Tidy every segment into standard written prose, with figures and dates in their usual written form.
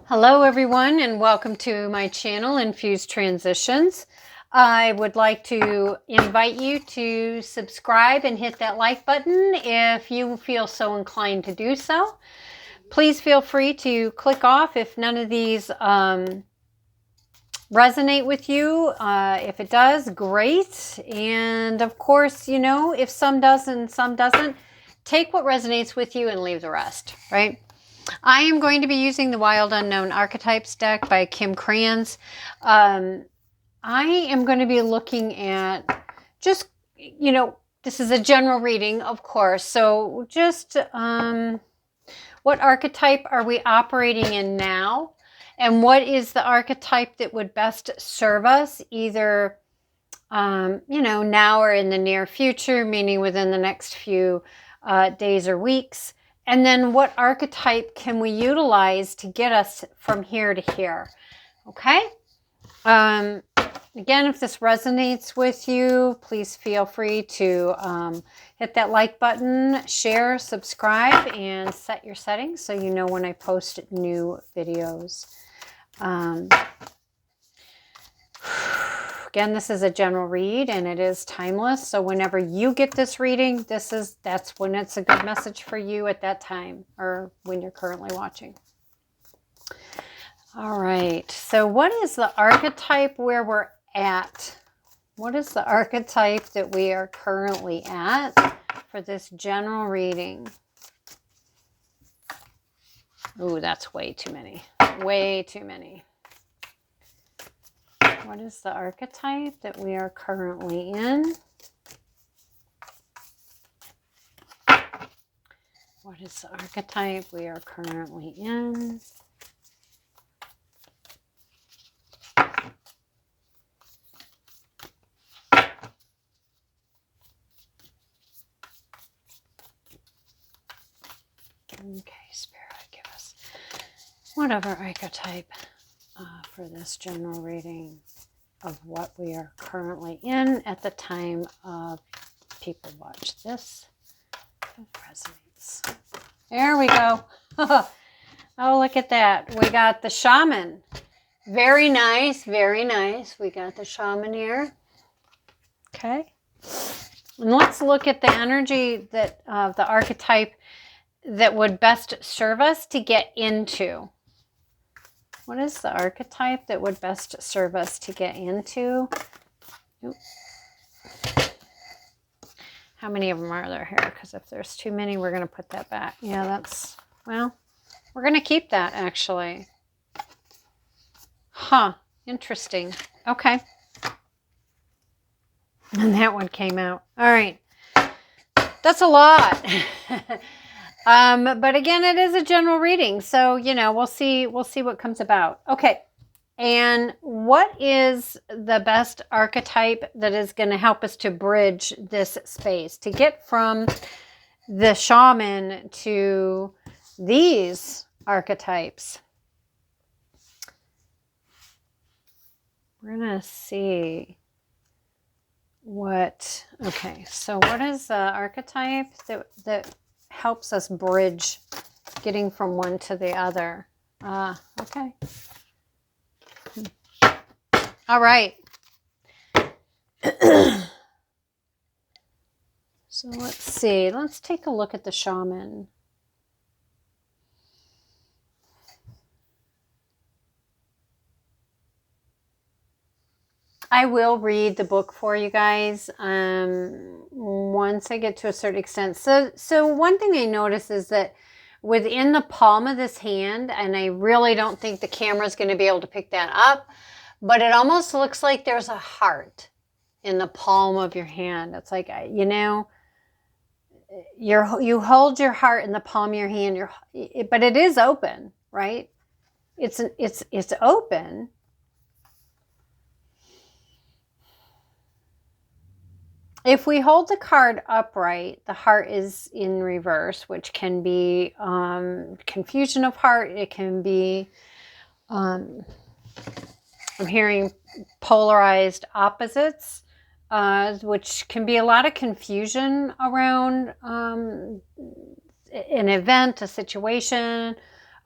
Hello everyone and welcome to my channel Infused Transitions. I would like to invite you to subscribe and hit that like button if you feel so inclined to do so. Please feel free to click off if none of these resonate with you. If it does, great. And of course, you know, if some does and some doesn't, take what resonates with you and leave the rest, right? I am going to be using the Wild Unknown Archetypes deck by Kim Krans. I am going to be looking at just, you know, this is a general reading, of course. So just what archetype are we operating in now? And what is the archetype that would best serve us either, you know, now or in the near future, meaning within the next few days or weeks? And then what archetype can we utilize to get us from here to here? Okay. Again, if this resonates with you, please feel free to hit that like button, share, subscribe, and set your settings so you know when I post new videos. Again, this is a general read and it is timeless. So whenever you get this reading, that's when it's a good message for you at that time or when you're currently watching. All right. So what is the archetype where we're at? What is the archetype that we are currently at for this general reading? Ooh, that's way too many. Way too many. What is the archetype that we are currently in? What is the archetype we are currently in? Okay, Spirit, give us whatever archetype for this general reading of what we are currently in at the time of people watch this. It resonates. There we go. Oh, look at that. We got the shaman. Very nice, very nice. We got the shaman here. Okay. And let's look at the energy that the archetype that would best serve us to get into. What is the archetype that would best serve us to get into? Oops. How many of them are there here? Because if there's too many, we're going to put that back. Yeah, that's, well, we're going to keep that actually. Huh, interesting. Okay. And that one came out. All right. That's a lot. But again, it is a general reading. So, you know, we'll see what comes about. Okay. And what is the best archetype that is going to help us to bridge this space, to get from the shaman to these archetypes? We're going to see what, okay, so what is the archetype that helps us bridge getting from one to the other? Okay. All right. So let's see. Let's take a look at the shaman. I will read the book for you guys once I get to a certain extent. So one thing I notice is that within the palm of this hand, and I really don't think the camera is going to be able to pick that up, but it almost looks like there's a heart in the palm of your hand. It's like, you know, you hold your heart in the palm of your hand, but it is open, right? It's open. If we hold the card upright, the heart is in reverse, which can be confusion of heart. It can be, I'm hearing polarized opposites, which can be a lot of confusion around an event, a situation,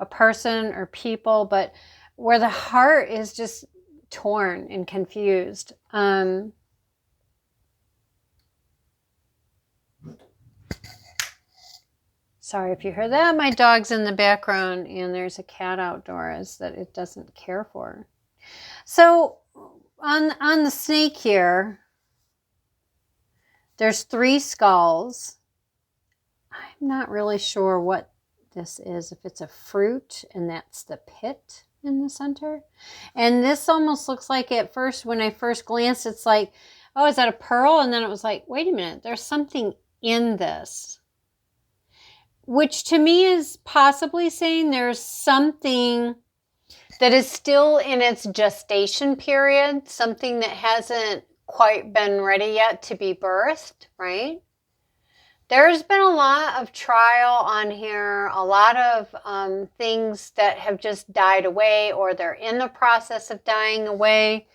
a person or people, but where the heart is just torn and confused. Sorry if you hear that. My dog's in the background and there's a cat outdoors that it doesn't care for. So on the snake here, there's 3 skulls. I'm not really sure what this is, if it's a fruit and that's the pit in the center. And this almost looks like, at first, when I first glanced, it's like, oh, is that a pearl? And then it was like, wait a minute, there's something in this. Which to me is possibly saying there's something that is still in its gestation period, something that hasn't quite been ready yet to be birthed, right? There's been a lot of trial on here, a lot of things that have just died away, or they're in the process of dying away,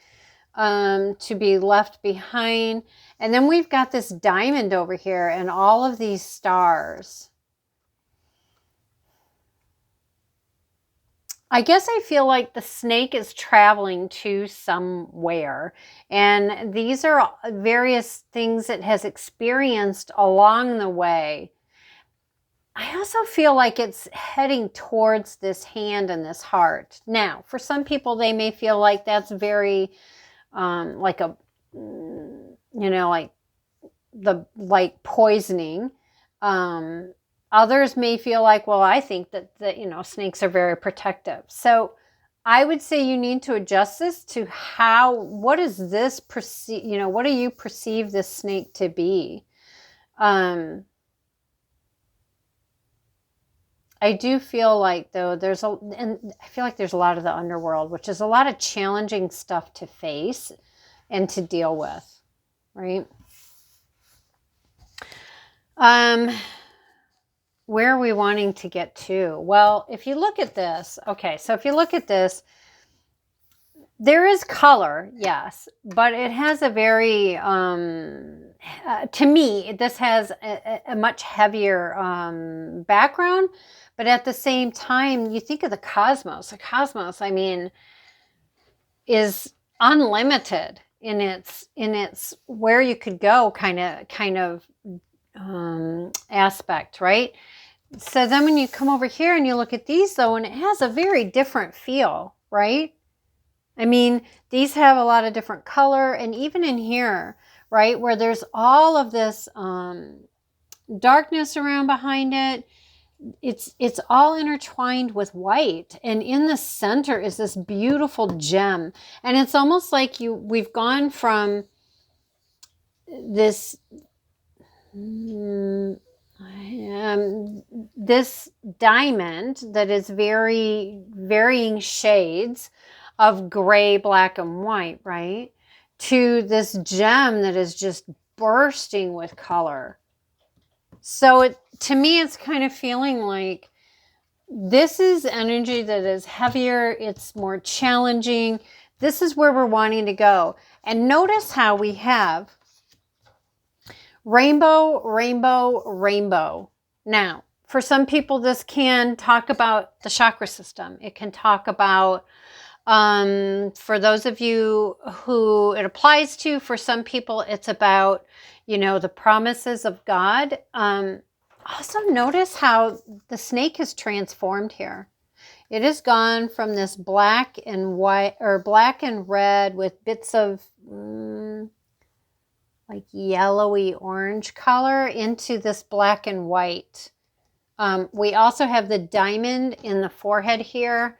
to be left behind. And then we've got this diamond over here and all of these stars. I guess I feel like the snake is traveling to somewhere, and these are various things it has experienced along the way. I also feel like it's heading towards this hand and this heart. Now, for some people, they may feel like that's very like a, like poisoning. Others may feel like, well, I think that snakes are very protective. So I would say you need to adjust this to what is this what do you perceive this snake to be? I do feel like, though, and I feel like there's a lot of the underworld, which is a lot of challenging stuff to face and to deal with, right? Where are we wanting to get to? Well, if you look at this, okay, so if you look at this, there is color, yes, but it has a very, to me, this has a much heavier background, but at the same time, you think of the cosmos. The cosmos, I mean, is unlimited in its where you could go kind of aspect, right? So then when you come over here and you look at these, though, and it has a very different feel, right? I mean, these have a lot of different color, and even in here, right, where there's all of this darkness around behind it, it's all intertwined with white, and in the center is this beautiful gem, and it's almost like we've gone from this this diamond that is very varying shades of gray, black, and white, right, to this gem that is just bursting with color. So to me, it's kind of feeling like this is energy that is heavier, it's more challenging. This is where we're wanting to go. And notice how we have rainbow, rainbow, rainbow. Now, for some people, this can talk about the chakra system. It can talk about, for those of you who it applies to, for some people, it's about, the promises of God. Also notice how the snake is transformed here. It has gone from this black and white, or black and red with bits of like yellowy orange color, into this black and white. We also have the diamond in the forehead here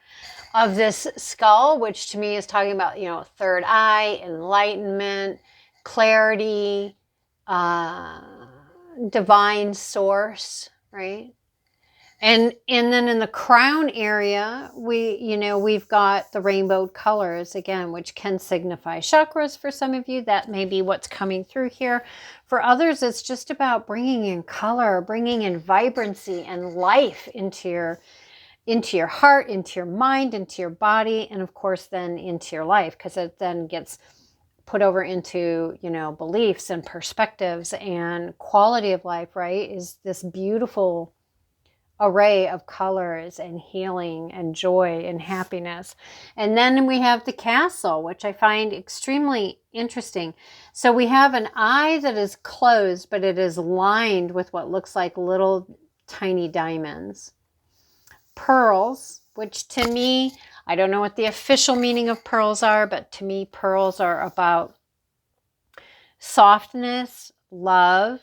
of this skull, which to me is talking about, third eye, enlightenment, clarity, divine source, right? And then in the crown area, we've got the rainbow colors again, which can signify chakras for some of you. That may be what's coming through here. For others, it's just about bringing in color, bringing in vibrancy and life into your heart, into your mind, into your body, and of course then into your life, because it then gets put over into, beliefs and perspectives and quality of life, right? Is this beautiful array of colors and healing and joy and happiness. And then we have the castle, which I find extremely interesting. So we have an eye that is closed, but it is lined with what looks like little tiny diamonds. Pearls, which to me, I don't know what the official meaning of pearls are, but to me, pearls are about softness, love,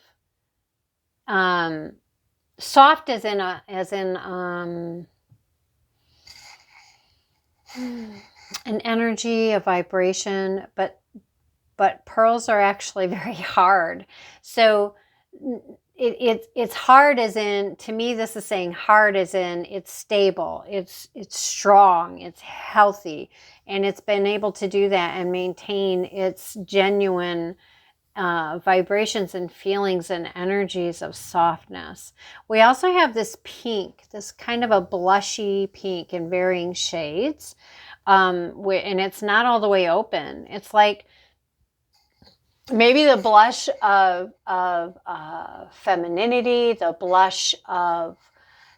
soft as in an energy, a vibration, but pearls are actually very hard. So it's hard as in, to me, this is saying hard as in it's stable, it's strong, it's healthy, and it's been able to do that and maintain its genuine vibrations and feelings and energies of softness. We also have this pink, this kind of a blushy pink in varying shades, and it's not all the way open. It's like maybe the blush of femininity, the blush of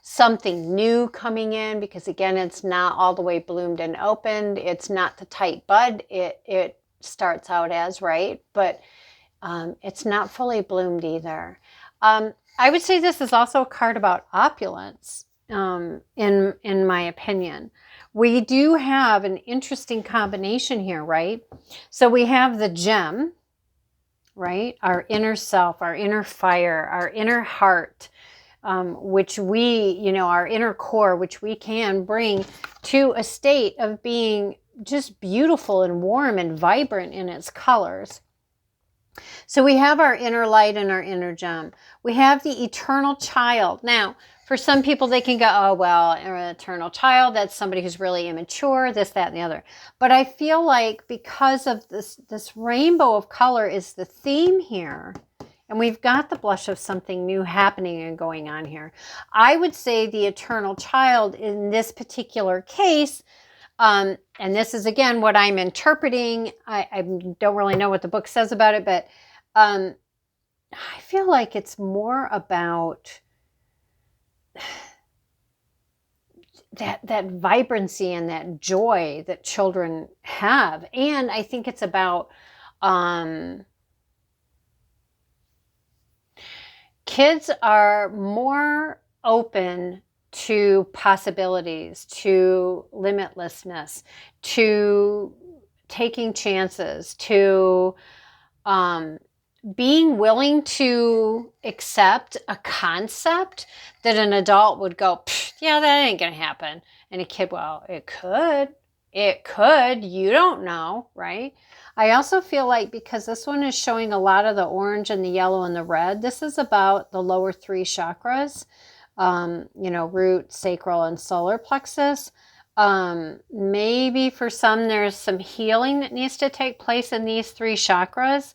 something new coming in, because again, it's not all the way bloomed and opened. It's not the tight bud it starts out as, right? But it's not fully bloomed either. I would say this is also a card about opulence, in my opinion. We do have an interesting combination here, right? So we have the gem, right? Our inner self, our inner fire, our inner heart, which we, our inner core, which we can bring to a state of being just beautiful and warm and vibrant in its colors. So we have our inner light and our inner gem. We have the eternal child. Now, for some people, they can go, oh, well, an eternal child, that's somebody who's really immature, this, that, and the other. But I feel like because of this rainbow of color is the theme here, and we've got the blush of something new happening and going on here. I would say the eternal child in this particular case, and this is, again, what I'm interpreting. I don't really know what the book says about it, but I feel like it's more about that vibrancy and that joy that children have. And I think it's about kids are more open to possibilities, to limitlessness, to taking chances, to being willing to accept a concept that an adult would go, yeah, that ain't gonna happen. And a kid, well, it could, you don't know, right? I also feel like because this one is showing a lot of the orange and the yellow and the red, this is about the lower three chakras, root, sacral, and solar plexus. Maybe for some, there's some healing that needs to take place in these three chakras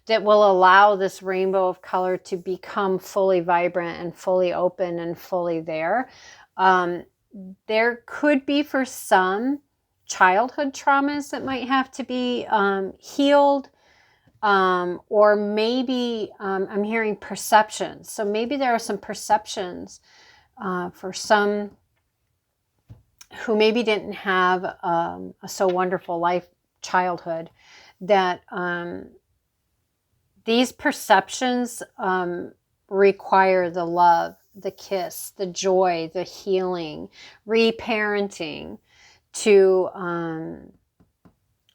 that will allow this rainbow of color to become fully vibrant and fully open and fully there. There could be for some childhood traumas that might have to be healed, or maybe I'm hearing perceptions. So maybe there are some perceptions for some who maybe didn't have a so wonderful childhood, that these perceptions require the love, the kiss, the joy, the healing, reparenting to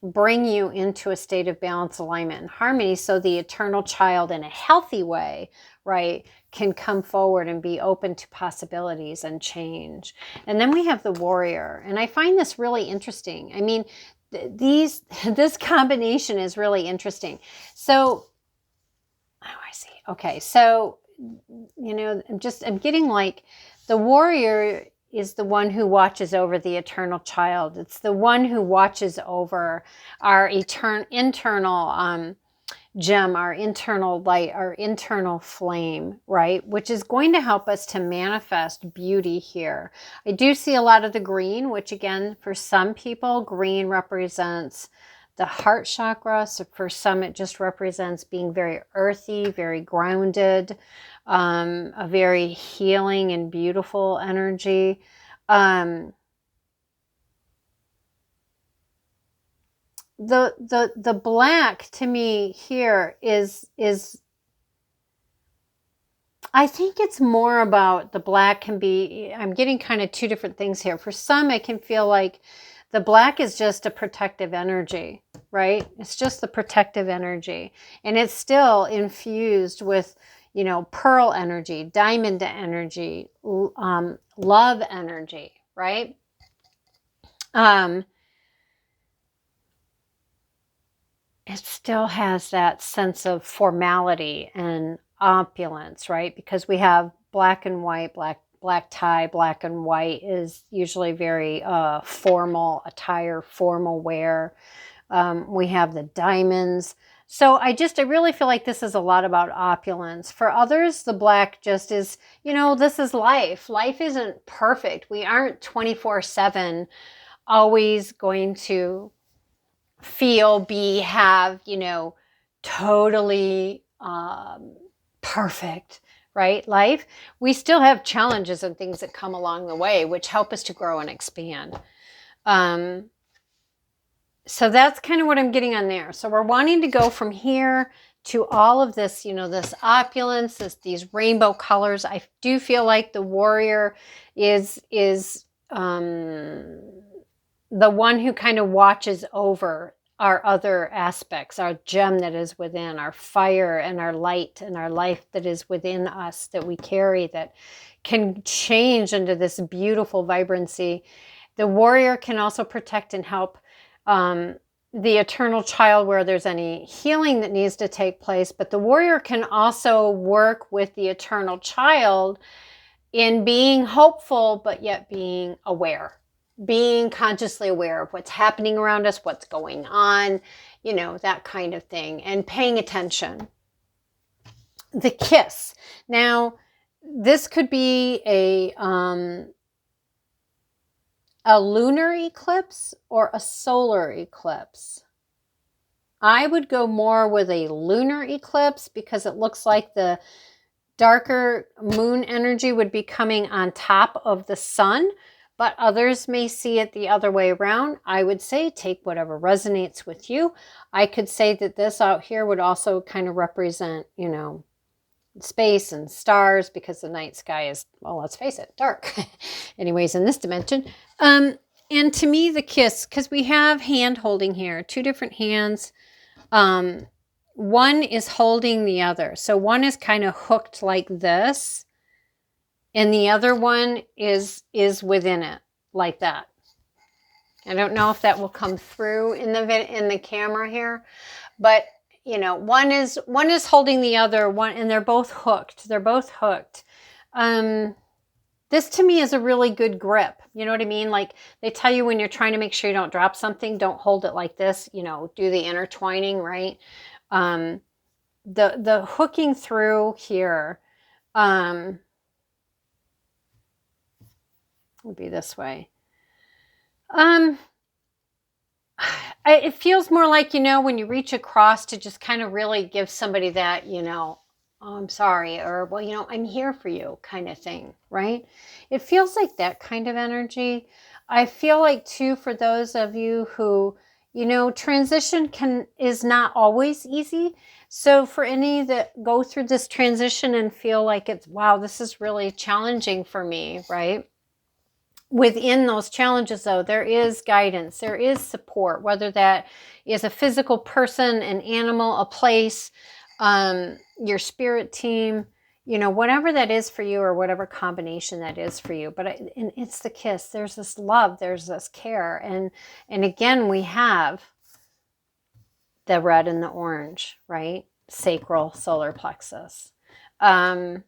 bring you into a state of balance, alignment, and harmony, so the eternal child in a healthy way, right, can come forward and be open to possibilities and change. And then we have the warrior, and I find this really interesting. I mean, this combination is really interesting. So, I see. Okay, so I'm getting like the warrior is the one who watches over the eternal child. It's the one who watches over our internal gem, our internal light, our internal flame, right? Which is going to help us to manifest beauty here. I do see a lot of the green, which again, for some people, green represents the heart chakra. So for some, it just represents being very earthy, very grounded, a very healing and beautiful energy. The black to me here is I think it's more about the black can be, I'm getting kind of two different things here. For some, it can feel like the black is just a protective energy, right? It's just the protective energy. And it's still infused with, you know, pearl energy, diamond energy, love energy, right? It still has that sense of formality and opulence, right? Because we have black and white, black tie, black and white is usually very formal attire, formal wear. We have the diamonds. So I really feel like this is a lot about opulence. For others, the black just is, you know, this is life. Life isn't perfect. We aren't 24/7 always going to feel, be, have, you know, totally perfect, right? Life, we still have challenges and things that come along the way, which help us to grow and expand. So that's kind of what I'm getting on there. So we're wanting to go from here to all of this, you know, this opulence, these rainbow colors. I do feel like the warrior is the one who kind of watches over our other aspects, our gem that is within, our fire and our light and our life that is within us that we carry, that can change into this beautiful vibrancy. The warrior can also protect and help the eternal child where there's any healing that needs to take place, but the warrior can also work with the eternal child in being hopeful, but yet being aware. Being consciously aware of what's happening around us, what's going on, you know, that kind of thing, and paying attention. The kiss. Now, this could be a lunar eclipse or a solar eclipse. I would go more with a lunar eclipse because it looks like the darker moon energy would be coming on top of the sun, but others may see it the other way around. I would say take whatever resonates with you. I could say that this out here would also kind of represent, you know, space and stars, because the night sky is, well, let's face it, dark. Anyways, in this dimension. And to me, the kiss, because we have hand holding here, two different hands. One is holding the other. So one is kind of hooked like this, and the other one is within it like that. I don't know if that will come through in the camera here, but you know, one is holding the other one, and they're both hooked. They're both hooked. This to me is a really good grip. You know what I mean? Like they tell you when you're trying to make sure you don't drop something, don't hold it like this, you know, do the intertwining, right? The hooking through here, would be this way. It feels more like, you know, when you reach across to just kind of really give somebody that, you know, oh, I'm sorry, or, well, you know, I'm here for you kind of thing, right? It feels like that kind of energy. I feel like, too, for those of you who, you know, transition is not always easy. So for any that go through this transition and feel like it's, wow, this is really challenging for me, right? Within those challenges, though, there is guidance, there is support, whether that is a physical person, an animal, a place, your spirit team, you know, whatever that is for you, or whatever combination that is for you. But and it's the kiss. There's this love, there's this care. And again, we have the red and the orange, right? Sacral, solar plexus. And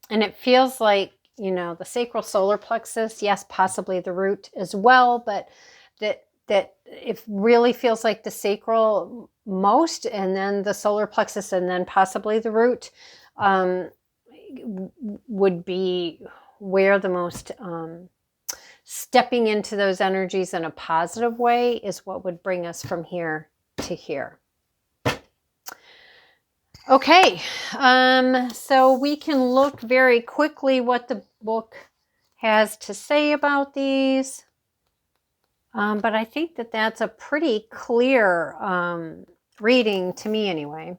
it feels like, you know, the sacral solar plexus, yes, possibly the root as well, but that it really feels like the sacral most, and then the solar plexus, and then possibly the root would be where the most stepping into those energies in a positive way is what would bring us from here to here. Okay, so we can look very quickly what the book has to say about these. But I think that that's a pretty clear reading to me anyway.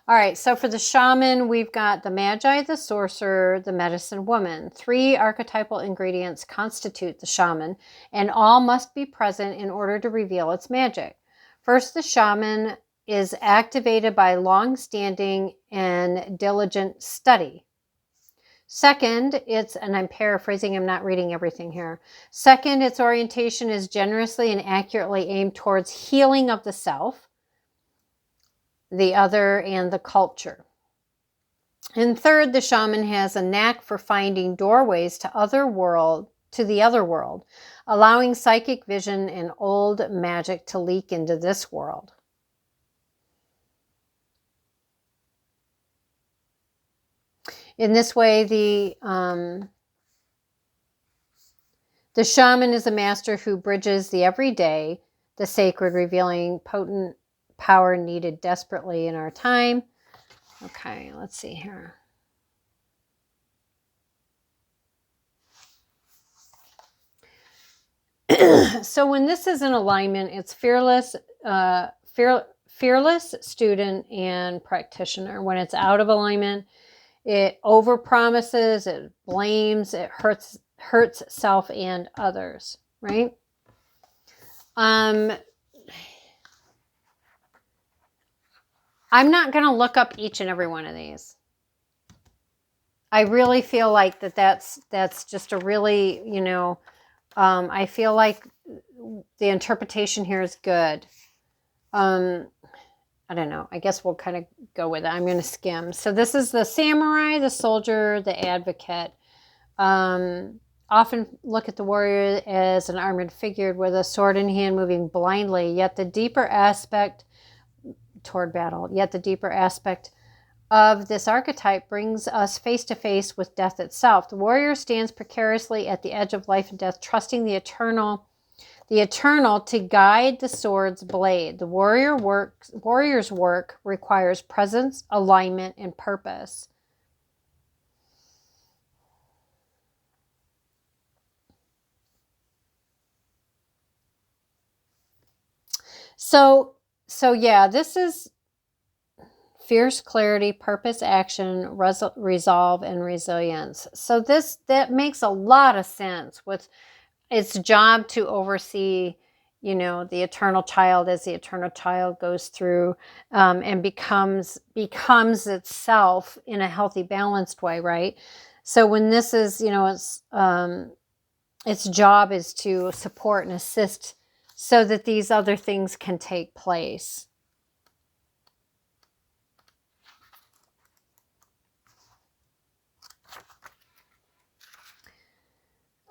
All right, so for the shaman, we've got the magi, the sorcerer, the medicine woman. 3 archetypal ingredients constitute the shaman, and all must be present in order to reveal its magic. First, the shaman is activated by long-standing and diligent study. Second, and I'm paraphrasing, I'm not reading everything here. Second, its orientation is generously and accurately aimed towards healing of the self, the other, and the culture. And third, the shaman has a knack for finding doorways to the other world, allowing psychic vision and old magic to leak into this world. In this way, the shaman is a master who bridges the everyday, the sacred, revealing potent power needed desperately in our time. Okay, let's see here. So when this is in alignment, it's fearless student and practitioner. When it's out of alignment, it overpromises, it blames, it hurts self and others, right? I'm not going to look up each and every one of these. I really feel like that's just a really, I feel like the interpretation here is good. I don't know. I guess we'll kind of go with it. I'm going to skim. So this is the samurai, the soldier, the advocate. Often look at the warrior as an armored figure with a sword in hand moving blindly, yet the deeper aspect toward battle. Yet the deeper aspect of this archetype brings us face to face with death itself. The warrior stands precariously at the edge of life and death, trusting the eternal to guide the sword's blade. The warrior's work requires presence, alignment, and purpose. So yeah, this is fierce clarity, purpose, action, resolve, and resilience. So that makes a lot of sense with its job to oversee, the eternal child as the eternal child goes through and becomes itself in a healthy, balanced way, right? So when this is, its job is to support and assist so that these other things can take place.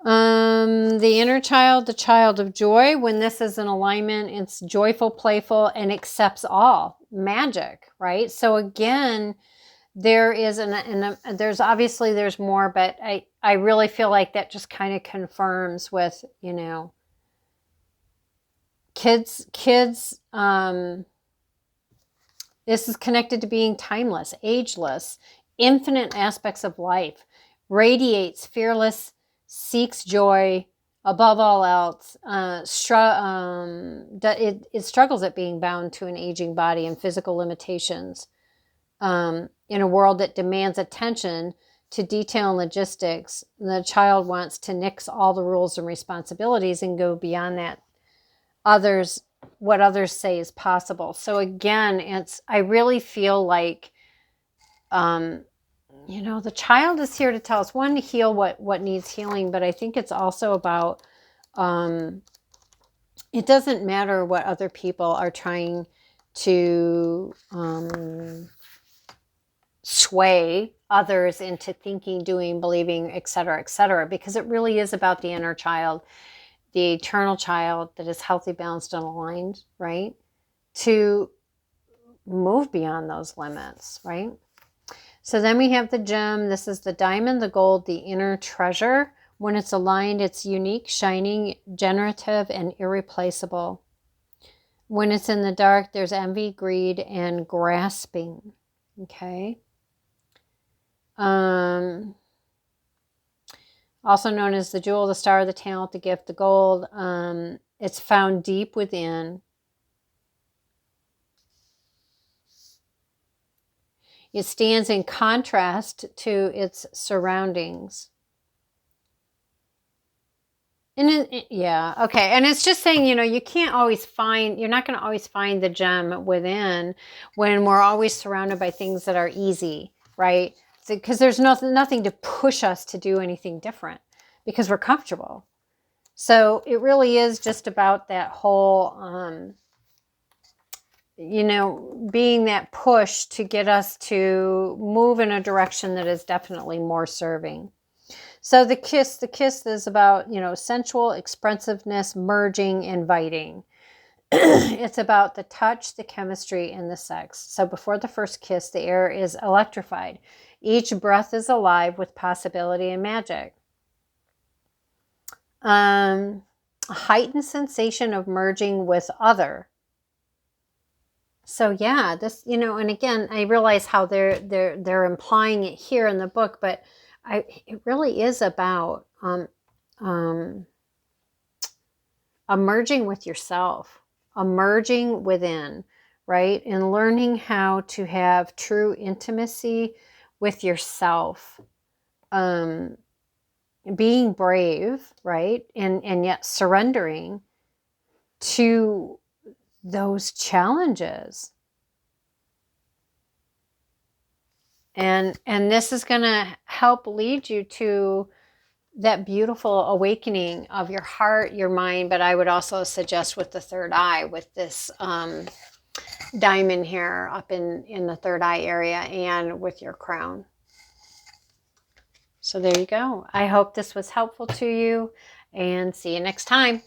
The inner child, the child of joy. When this is in alignment, it's joyful, playful, and accepts all magic, right? So again, there is there's obviously there's more, but I really feel like that just kind of confirms with, kids, this is connected to being timeless, ageless, infinite aspects of life, radiates fearless, seeks joy above all else. It struggles at being bound to an aging body and physical limitations in a world that demands attention to detail and logistics. The child wants to nix all the rules and responsibilities and go beyond that. What others say is possible. So again, I really feel like, the child is here to tell us, one, to heal what needs healing, but I think it's also about, it doesn't matter what other people are trying to sway others into thinking, doing, believing, etc., because it really is about the inner child, the eternal child that is healthy, balanced, and aligned, right? To move beyond those limits, right? So then we have the gem. This is the diamond, the gold, the inner treasure. When it's aligned, it's unique, shining, generative, and irreplaceable. When it's in the dark, there's envy, greed, and grasping. Okay. Also known as the jewel, the star, the talent, the gift, the gold. It's found deep within. It stands in contrast to its surroundings. And yeah, okay. And it's just saying, you know, you can't always find, you're not going to always find the gem within when we're always surrounded by things that are easy, right? Because there's nothing to push us to do anything different because we're comfortable. So it really is just about that whole, you know, being that push to get us to move in a direction that is definitely more serving. So the kiss is about, you know, sensual expressiveness, merging, inviting. It's about the touch, the chemistry, and the sex. So before the first kiss, the air is electrified. Each breath is alive with possibility and magic. A heightened sensation of merging with other. So yeah, this, you know, and again, I realize how they're implying it here in the book, but it really is about emerging with yourself, emerging within, right? And learning how to have true intimacy with yourself. Being brave, right? And yet surrendering to those challenges. And this is going to help lead you to that beautiful awakening of your heart, your mind, but I would also suggest with the third eye, with this diamond here up in the third eye area and with your crown. So there you go. I hope this was helpful to you and see you next time.